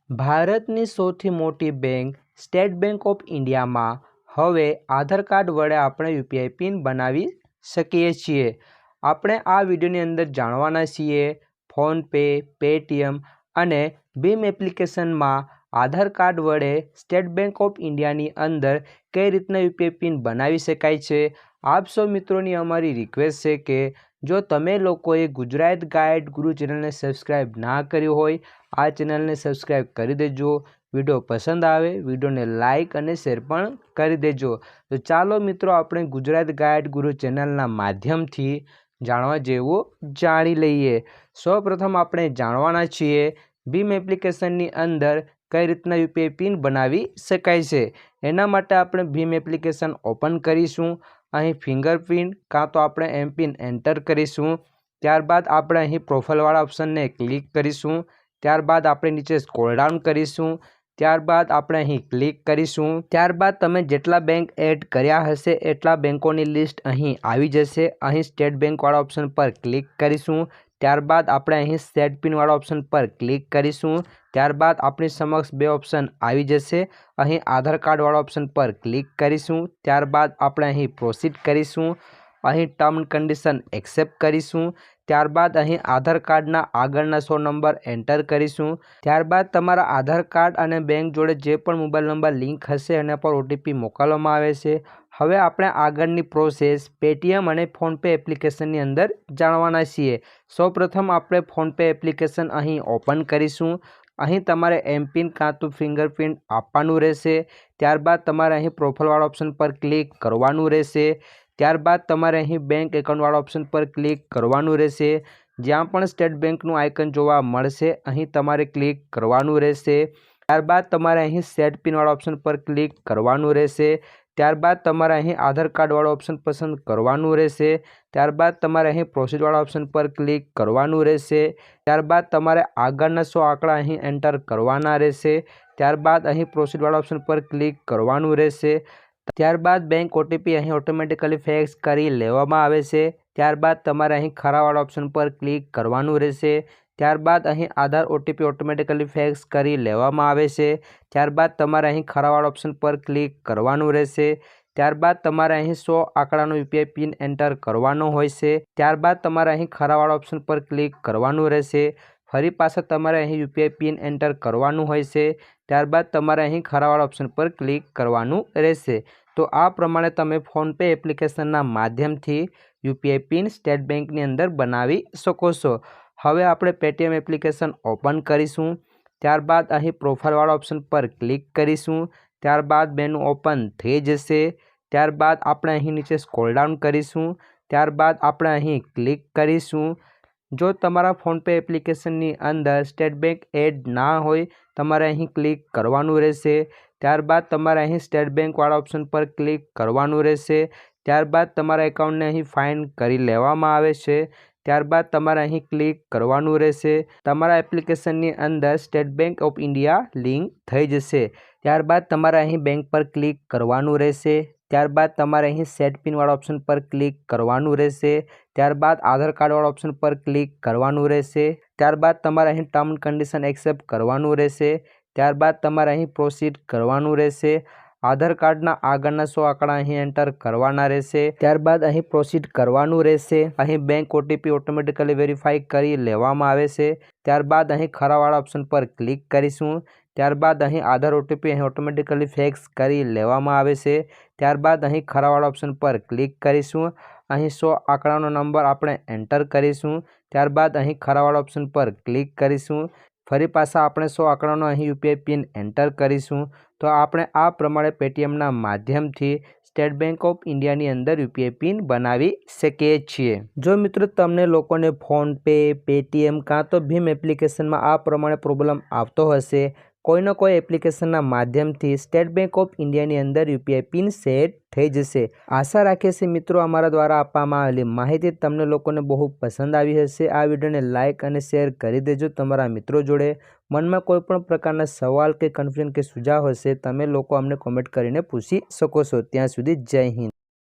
ભારતની સૌથી મોટી બેંક સ્ટેટ બેંક ઓફ ઇન્ડિયામાં હવે આધાર કાર્ડ વડે આપણે યુપીઆઈ પિન બનાવી શકીએ છીએ। આપણે આ વિડીયોની અંદર જાણવાના છીએ ફોનપે, પેટીએમ અને ભીમ એપ્લિકેશનમાં આધાર કાર્ડ વડે સ્ટેટ બેંક ઓફ ઇન્ડિયાની અંદર કઈ રીતના યુપીઆઈ પિન બનાવી શકાય છે। આપ સૌ મિત્રોની અમારી રિક્વેસ્ટ છે કે જો તમે લોકોએ ગુજરાત ગાઈડ ગુરુ ચેનલને સબસ્ક્રાઈબ ના કર્યું હોય આ ચેનલને સબસ્ક્રાઈબ કરી દેજો। વિડીયો પસંદ આવે વિડીયોને લાઈક અને શેર પણ કરી દેજો। તો ચાલો મિત્રો આપણે ગુજરાત ગાઈડ ગુરુ ચેનલના માધ્યમથી જાણવા જેવું જાણી લઈએ। સૌપ્રથમ આપણે જાણવાના છીએ ભીમ એપ્લિકેશનની અંદર કઈ રીતના યુપીઆઈ પિન બનાવી શકાય છે। એના માટે આપણે ભીમ એપ્લિકેશન ઓપન કરીશું। અહીં ફિંગરપ્રિન્ટ કાં તો આપણે એમપિન એન્ટર કરીશું। ત્યારબાદ આપણે અહીં પ્રોફાઇલવાળા ઓપ્શનને ક્લિક કરીશું। ત્યારબાદ આપણે નીચે સ્ક્રોલ ડાઉન કરીશું। ત્યારબાદ આપણે અહીં ક્લિક કરીશું। ત્યારબાદ તમે જેટલા બેંક એડ કર્યા હશે એટલા બેંકોની લિસ્ટ અહીં આવી જશે। અહીં સ્ટેટ બેંકવાળા ઓપ્શન પર ક્લિક કરીશું। ત્યારબાદ આપણે અહીં સેટ પિનવાળા ઓપ્શન પર ક્લિક કરીશું। ત્યારબાદ આપણી સમક્ષ બે ઓપ્શન આવી જશે। અહીં આધાર કાર્ડવાળા ઓપ્શન પર ક્લિક કરીશું। ત્યારબાદ આપણે અહીં પ્રોસીડ કરીશું। અહીં ટર્મ કન્ડિશન એક્સેપ્ટ કરીશું। ત્યારબાદ અહીં આધાર કાર્ડના આગળના 100 નંબર એન્ટર કરીશું। ત્યારબાદ તમારા આધાર કાર્ડ અને બેંક જોડે જે પણ મોબાઈલ નંબર લિંક હશે એના પર ઓટીપી મોકલવામાં આવે છે। હવે આપણે આગળની પ્રોસેસ પેટીએમ અને ફોનપે એપ્લિકેશનની અંદર જાણવાના છીએ। સૌપ્રથમ આપણે ફોનપે એપ્લિકેશન અહીં ઓપન કરીશું। અહીં તમારે એમપિન કાં તો ફિંગરપ્રિન્ટ આપવાનું રહેશે। ત્યારબાદ તમારે અહીં પ્રોફાઇલવાળા ઓપ્શન પર ક્લિક કરવાનું રહેશે। ત્યારબાદ તમારે અહીં બેંક એકાઉન્ટવાળા ઓપ્શન પર ક્લિક કરવાનું રહેશે। જ્યાં પણ સ્ટેટ બેંકનું આઇકન જોવા મળશે અહીં તમારે ક્લિક કરવાનું રહેશે। ત્યારબાદ તમારે અહીં સેટ પિનવાળા ઓપ્શન પર ક્લિક કરવાનું રહેશે। ત્યારબાદ તમારે અહીં આધાર કાર્ડવાળો ઓપ્શન પસંદ કરવાનું રહેશે। ત્યારબાદ તમારે અહીં પ્રોસીડવાળા ઓપ્શન પર ક્લિક કરવાનું રહેશે। ત્યારબાદ તમારે આગળના 100 આંકડા અહીં એન્ટર કરવાના રહેશે। ત્યારબાદ અહીં પ્રોસીડવાળા ઓપ્શન પર ક્લિક કરવાનું રહેશે। ત્યારબાદ બેંક ઓટીપી અહીં ઓટોમેટિકલી ફિક્સ કરી લેવામાં આવે છે। ત્યારબાદ તમારે અહીં ખરાવાળા ઓપ્શન પર ક્લિક કરવાનું રહેશે। ત્યારબાદ અહીં આધાર ઓટીપી ઓટોમેટિકલી ફિક્સ કરી લેવામાં આવે છે। ત્યારબાદ તમારે અહીં ખરાવાળા ઓપ્શન પર ક્લિક કરવાનું રહેશે। ત્યારબાદ તમારે અહીં 100 આંકડાનો યુપીઆઈ પિન એન્ટર કરવાનો હોય છે। ત્યારબાદ તમારે અહીં ખરાવાળા ઓપ્શન પર ક્લિક કરવાનું રહેશે। ફરી પાછા તમારે અહીં યુપીઆઈ પિન એન્ટર કરવાનું હોય છે। ત્યારબાદ તમારે અહીં ખરાવાળા ઓપ્શન પર ક્લિક કરવાનું રહેશે। તો આ પ્રમાણે તમે ફોનપે એપ્લિકેશનના માધ્યમથી યુપીઆઈ પિન સ્ટેટ બેંકની અંદર બનાવી શકો છો। હવે આપણે પેટીએમ એપ્લિકેશન ઓપન કરીશું। ત્યારબાદ અહીં પ્રોફાઇલવાળા ઓપ્શન પર ક્લિક કરીશું। ત્યારબાદ મેનુ ઓપન થઈ જશે। ત્યારબાદ આપણે અહીં નીચે સ્ક્રોલ ડાઉન કરીશું। ત્યારબાદ આપણે અહીં ક્લિક કરીશું। જો તમારા ફોનપે એપ્લિકેશનની અંદર સ્ટેટ બેંક એડ ના હોય તમારે અહીં ક્લિક કરવાનું રહેશે। ત્યારબાદ તમારે અહીં સ્ટેટ બેંકવાળા ઓપ્શન પર ક્લિક કરવાનું રહેશે। ત્યારબાદ તમારા એકાઉન્ટને અહીં ફાઇન્ડ કરી લેવામાં આવે છે। ત્યારબાદ તમારે અહીં ક્લિક કરવાનું રહેશે। તમારા એપ્લિકેશનની અંદર state bank of India link થઈ જશે। ત્યારબાદ તમારે અહીં બેંક પર ક્લિક કરવાનું રહેશે। ત્યારબાદ તમારે અહીં સેટ પિનવાળા ઓપ્શન પર ક્લિક કરવાનું રહેશે। ત્યારબાદ આધાર કાર્ડવાળા ઓપ્શન પર ક્લિક કરવાનું રહેશે। ત્યારબાદ તમારે અહીં ટર્મ કન્ડિશન એક્સેપ્ટ કરવાનું રહેશે। ત્યારબાદ તમારે અહીં પ્રોસીડ કરવાનું રહેશે। આધાર કાર્ડના આગળના 100 આંકડા અહીં એન્ટર કરવાના રહેશે। ત્યારબાદ અહીં પ્રોસીડ કરવાનું રહેશે। અહીં બેંક ઓટીપી ઓટોમેટિકલી વેરીફાઈ કરી લેવામાં આવે છે। ત્યારબાદ અહીં ખરાવાળા ઓપ્શન પર ક્લિક કરીશું। ત્યારબાદ અહીં આધાર ઓટીપી અહીં ઓટોમેટિકલી ફિક્સ કરી લેવામાં આવે છે। ત્યારબાદ અહીં ખરાવાળા ઓપ્શન પર ક્લિક કરીશું। અહીં 100 આંકડાનો નંબર આપણે એન્ટર કરીશું। ત્યારબાદ અહીં ખરાવાળા ઓપ્શન પર ક્લિક કરીશું। ફરી પાછા આપણે 100 આંકડાનો અહીં યુપીઆઈ પિન એન્ટર કરીશું। તો આપણે આ પ્રમાણે પેટીએમના માધ્યમથી સ્ટેટ બેંક ઓફ ઇન્ડિયાની અંદર યુપીઆઈ પિન બનાવી શકીએ છીએ। જો મિત્રો તમને લોકોને ફોનપે, પેટીએમ કાં તો ભીમ એપ્લિકેશનમાં આ પ્રમાણે પ્રોબ્લેમ આવતો હશે કોઈનો કોઈ એપ્લિકેશનના માધ્યમથી સ્ટેટ બેંક ઓફ ઇન્ડિયાની અંદર યુપીઆઈ પિન સેટ થઈ જશે। આશા રાખીએ છીએ મિત્રો અમારા દ્વારા આપવામાં આવેલી માહિતી તમને લોકોને બહુ પસંદ આવી હશે। આ વિડીયોને લાઇક અને શેર કરી દેજો તમારા મિત્રો જોડે। મનમાં કોઈ પણ પ્રકારના સવાલ કે કન્ફ્યુઝન કે સુઝાવ હશે તમે લોકો અમને કોમેન્ટ કરીને પૂછી શકો છો। ત્યાં સુધી જય હિન્દ।